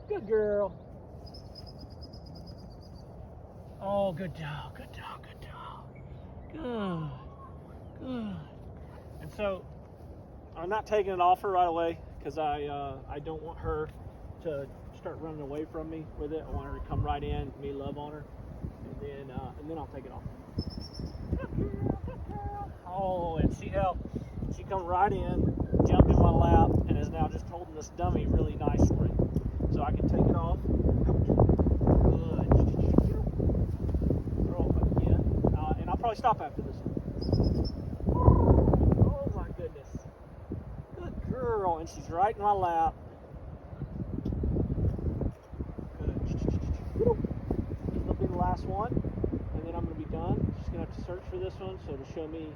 Good girl. Oh, good dog, good dog, good dog. Good. And so I'm not taking it off her right away because I don't want her to start running away from me with it. I want her to come right in, me love on her, and then I'll take it off. Good girl. Oh, and see how she come right in, jumped in my lap, and is now just holding this dummy really nicely. So I can take it off. Good. Throw it again. And I'll probably stop after this one. Oh my goodness. Good girl. And she's right in my lap. Good. This will be the last one. And then I'm going to be done. Just going to have to search for this one so to show me.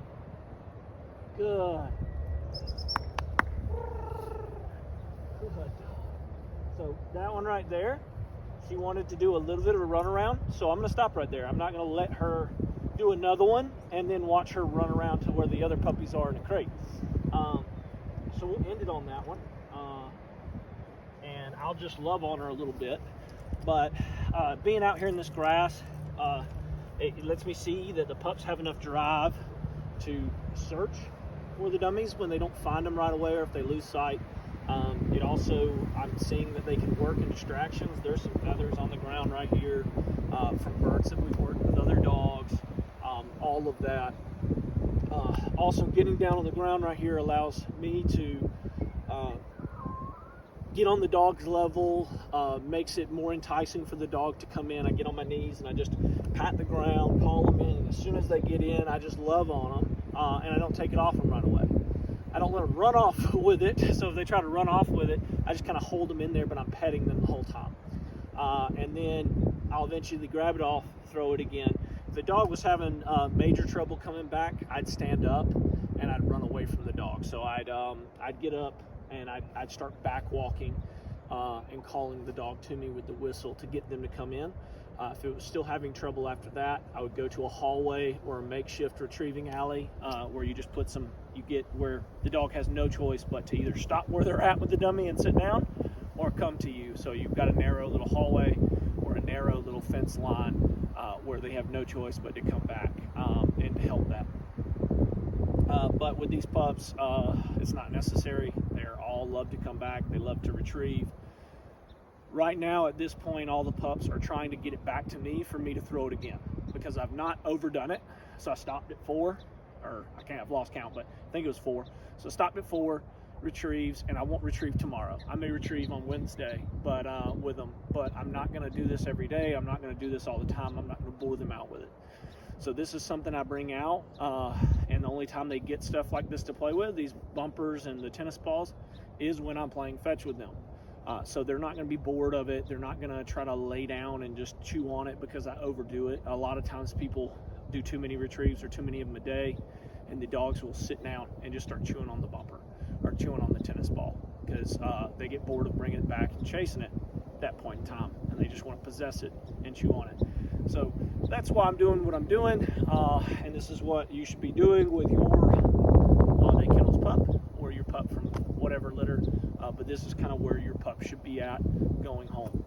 Good. Good. So that one right there, she wanted to do a little bit of a run around, so I'm going to stop right there. I'm not going to let her do another one and then watch her run around to where the other puppies are in the crate. So we'll end it on that one, and I'll just love on her a little bit. But being out here in this grass, it lets me see that the pups have enough drive to search for the dummies when they don't find them right away or if they lose sight. It also, I'm seeing that they can work in distractions. There's some feathers on the ground right here from birds that we've worked with other dogs, all of that. Also, getting down on the ground right here allows me to get on the dog's level, makes it more enticing for the dog to come in. I get on my knees and I just pat the ground, call them in, and as soon as they get in, I just love on them, and I don't take it off them right away. I don't let them run off with it, so if they try to run off with it, I just kind of hold them in there, but I'm petting them the whole time. And then I'll eventually grab it off, throw it again. If the dog was having major trouble coming back, I'd stand up and I'd run away from the dog. So I'd get up and I'd start back walking and calling the dog to me with the whistle to get them to come in. If it was still having trouble after that, I would go to a hallway or a makeshift retrieving alley where you just put some, you get where the dog has no choice but to either stop where they're at with the dummy and sit down or come to you. So you've got a narrow little hallway or a narrow little fence line where they have no choice but to come back and help them. But with these pups, it's not necessary. They're all love to come back. They love to retrieve. Right now, at this point, all the pups are trying to get it back to me for me to throw it again because I've not overdone it. So I stopped at 4, or I've lost count, but I think it was 4. So I stopped at 4, retrieves, and I won't retrieve tomorrow. I may retrieve on Wednesday, but with them. But I'm not going to do this every day. I'm not going to do this all the time. I'm not going to bore them out with it. So this is something I bring out, and the only time they get stuff like this to play with, these bumpers and the tennis balls, is when I'm playing fetch with them. So they're not going to be bored of it. They're not going to try to lay down and just chew on it because I overdo it. A lot of times people do too many retrieves or too many of them a day, and the dogs will sit down and just start chewing on the bumper or chewing on the tennis ball because they get bored of bringing it back and chasing it at that point in time, and they just want to possess it and chew on it. So that's why I'm doing what I'm doing, and this is what you should be doing with your Day Kennels pup or your pup from whatever litter, but this is kind of where your pup should be at going home.